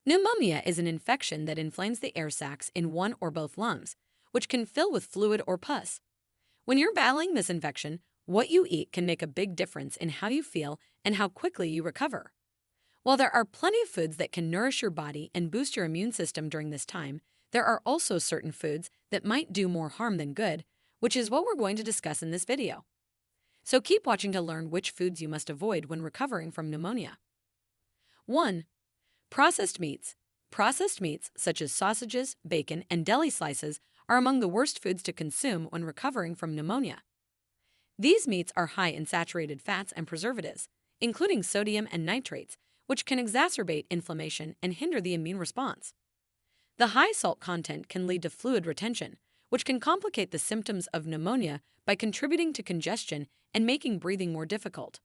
Pneumonia is an infection that inflames the air sacs in one or both lungs, which can fill with fluid or pus. When you're battling this infection, what you eat can make a big difference in how you feel and how quickly you recover. While there are plenty of foods that can nourish your body and boost your immune system during this time, there are also certain foods that might do more harm than good, which is what we're going to discuss in this video. So keep watching to learn which foods you must avoid when recovering from pneumonia. 1. Processed meats. Processed meats, such as sausages, bacon, and deli slices, are among the worst foods to consume when recovering from pneumonia. These meats are high in saturated fats and preservatives, including sodium and nitrates, which can exacerbate inflammation and hinder the immune response. The high salt content can lead to fluid retention, which can complicate the symptoms of pneumonia by contributing to congestion and making breathing more difficult.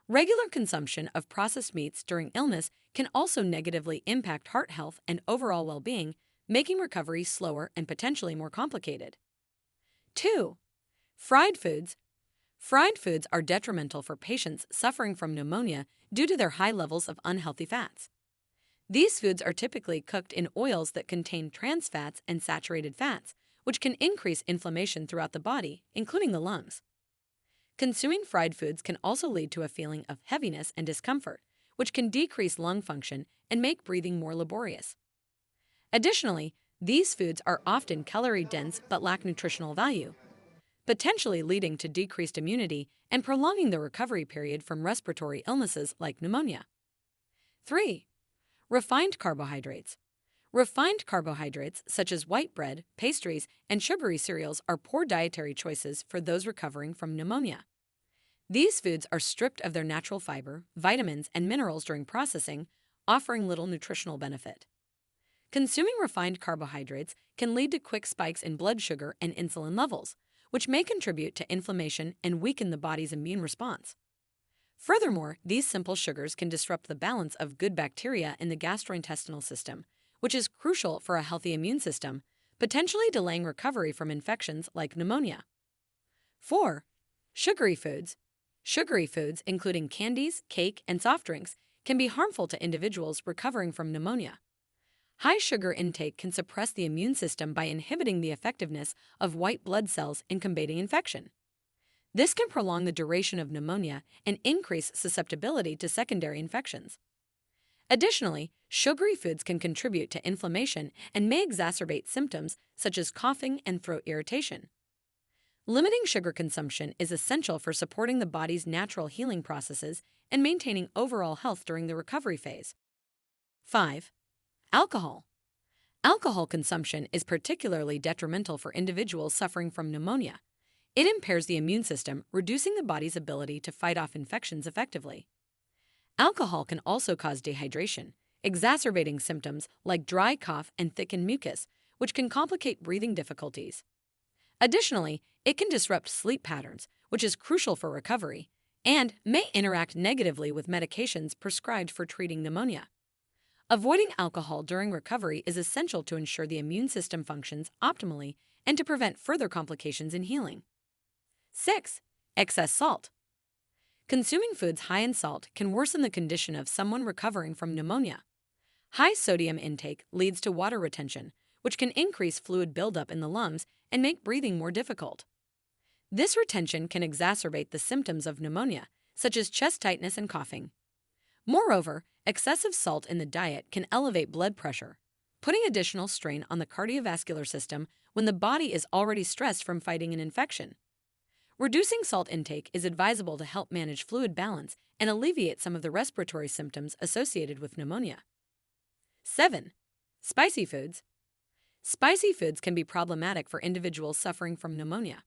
Regular consumption of processed meats during illness can also negatively impact heart health and overall well-being, making recovery slower and potentially more complicated. 2. Fried foods. Fried foods are detrimental for patients suffering from pneumonia due to their high levels of unhealthy fats. These foods are typically cooked in oils that contain trans fats and saturated fats, which can increase inflammation throughout the body, including the lungs. Consuming fried foods can also lead to a feeling of heaviness and discomfort, which can decrease lung function and make breathing more laborious. Additionally, these foods are often calorie-dense but lack nutritional value, potentially leading to decreased immunity and prolonging the recovery period from respiratory illnesses like pneumonia. 3. Refined carbohydrates. Refined carbohydrates, such as white bread, pastries, and sugary cereals, are poor dietary choices for those recovering from pneumonia. These foods are stripped of their natural fiber, vitamins, and minerals during processing, offering little nutritional benefit. Consuming refined carbohydrates can lead to quick spikes in blood sugar and insulin levels, which may contribute to inflammation and weaken the body's immune response. Furthermore, these simple sugars can disrupt the balance of good bacteria in the gastrointestinal system, which is crucial for a healthy immune system, potentially delaying recovery from infections like pneumonia. 4. Sugary foods. Sugary foods, including candies, cake, and soft drinks, can be harmful to individuals recovering from pneumonia. High sugar intake can suppress the immune system by inhibiting the effectiveness of white blood cells in combating infection. This can prolong the duration of pneumonia and increase susceptibility to secondary infections. Additionally, sugary foods can contribute to inflammation and may exacerbate symptoms such as coughing and throat irritation. Limiting sugar consumption is essential for supporting the body's natural healing processes and maintaining overall health during the recovery phase. 5. Alcohol. Alcohol consumption is particularly detrimental for individuals suffering from pneumonia. It impairs the immune system, reducing the body's ability to fight off infections effectively. Alcohol can also cause dehydration, exacerbating symptoms like dry cough and thickened mucus, which can complicate breathing difficulties. Additionally, it can disrupt sleep patterns, which is crucial for recovery, and may interact negatively with medications prescribed for treating pneumonia. Avoiding alcohol during recovery is essential to ensure the immune system functions optimally and to prevent further complications in healing. 6. Excess salt. Consuming foods high in salt can worsen the condition of someone recovering from pneumonia. High sodium intake leads to water retention, which can increase fluid buildup in the lungs and make breathing more difficult. This retention can exacerbate the symptoms of pneumonia, such as chest tightness and coughing. Moreover, excessive salt in the diet can elevate blood pressure, putting additional strain on the cardiovascular system when the body is already stressed from fighting an infection. Reducing salt intake is advisable to help manage fluid balance and alleviate some of the respiratory symptoms associated with pneumonia. 7. Spicy foods. Spicy foods can be problematic for individuals suffering from pneumonia.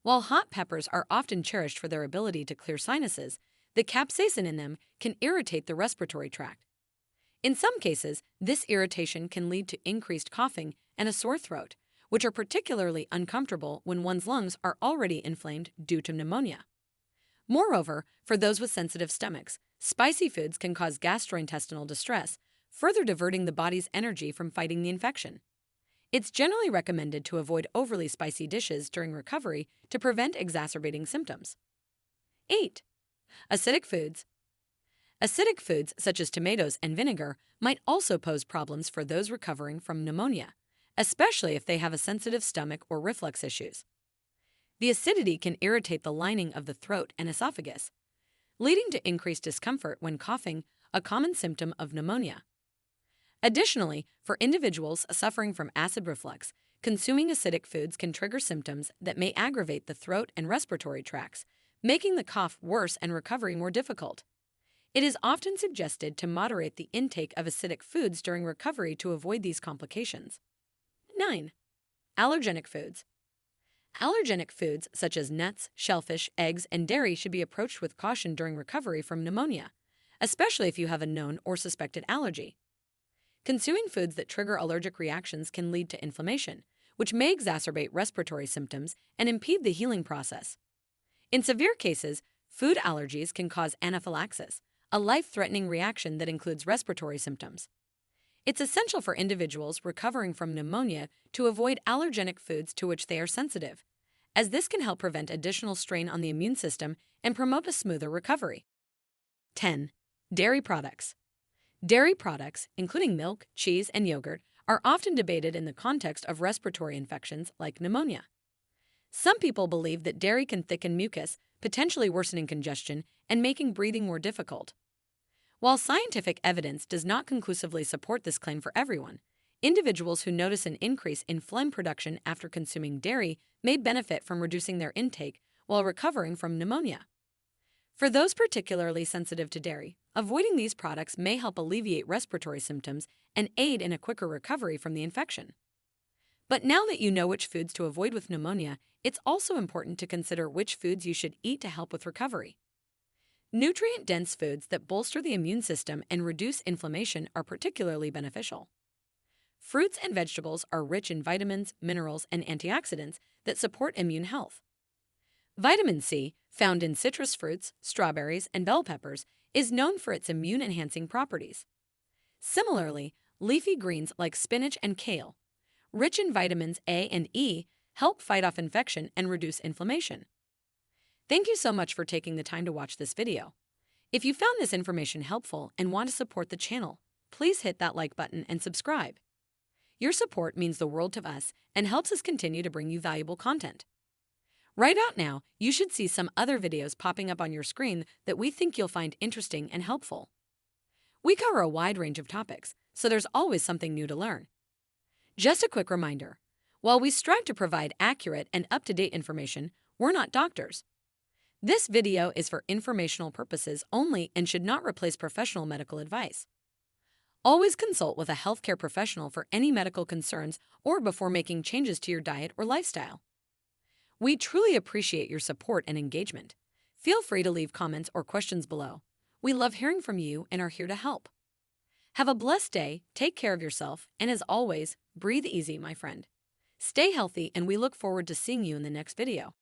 While hot peppers are often cherished for their ability to clear sinuses, the capsaicin in them can irritate the respiratory tract. In some cases, this irritation can lead to increased coughing and a sore throat, which are particularly uncomfortable when one's lungs are already inflamed due to pneumonia. Moreover, for those with sensitive stomachs, spicy foods can cause gastrointestinal distress, further diverting the body's energy from fighting the infection. It's generally recommended to avoid overly spicy dishes during recovery to prevent exacerbating symptoms. 8. Acidic foods. Acidic foods such as tomatoes and vinegar might also pose problems for those recovering from pneumonia, especially if they have a sensitive stomach or reflux issues. The acidity can irritate the lining of the throat and esophagus, leading to increased discomfort when coughing, a common symptom of pneumonia. Additionally, for individuals suffering from acid reflux, consuming acidic foods can trigger symptoms that may aggravate the throat and respiratory tracts, making the cough worse and recovery more difficult. It is often suggested to moderate the intake of acidic foods during recovery to avoid these complications. 9. Allergenic foods. Allergenic foods such as nuts, shellfish, eggs, and dairy should be approached with caution during recovery from pneumonia, especially if you have a known or suspected allergy. Consuming foods that trigger allergic reactions can lead to inflammation, which may exacerbate respiratory symptoms and impede the healing process. In severe cases, food allergies can cause anaphylaxis, a life-threatening reaction that includes respiratory symptoms. It's essential for individuals recovering from pneumonia to avoid allergenic foods to which they are sensitive, as this can help prevent additional strain on the immune system and promote a smoother recovery. 10. Dairy products. Dairy products, including milk, cheese, and yogurt, are often debated in the context of respiratory infections like pneumonia. Some people believe that dairy can thicken mucus, potentially worsening congestion and making breathing more difficult. While scientific evidence does not conclusively support this claim for everyone, individuals who notice an increase in phlegm production after consuming dairy may benefit from reducing their intake while recovering from pneumonia. For those particularly sensitive to dairy, avoiding these products may help alleviate respiratory symptoms and aid in a quicker recovery from the infection. But now that you know which foods to avoid with pneumonia, it's also important to consider which foods you should eat to help with recovery. Nutrient-dense foods that bolster the immune system and reduce inflammation are particularly beneficial. Fruits and vegetables are rich in vitamins, minerals, and antioxidants that support immune health. Vitamin C, found in citrus fruits, strawberries, and bell peppers, is known for its immune-enhancing properties. Similarly, leafy greens like spinach and kale, rich in vitamins A and E, help fight off infection and reduce inflammation. Thank you so much for taking the time to watch this video. If you found this information helpful and want to support the channel, please hit that like button and subscribe. Your support means the world to us and helps us continue to bring you valuable content. Right out now, you should see some other videos popping up on your screen that we think you'll find interesting and helpful. We cover a wide range of topics, so there's always something new to learn. Just a quick reminder, while we strive to provide accurate and up-to-date information, we're not doctors. This video is for informational purposes only and should not replace professional medical advice. Always consult with a healthcare professional for any medical concerns or before making changes to your diet or lifestyle. We truly appreciate your support and engagement. Feel free to leave comments or questions below. We love hearing from you and are here to help. Have a blessed day, take care of yourself, and as always, breathe easy, my friend. Stay healthy, and we look forward to seeing you in the next video.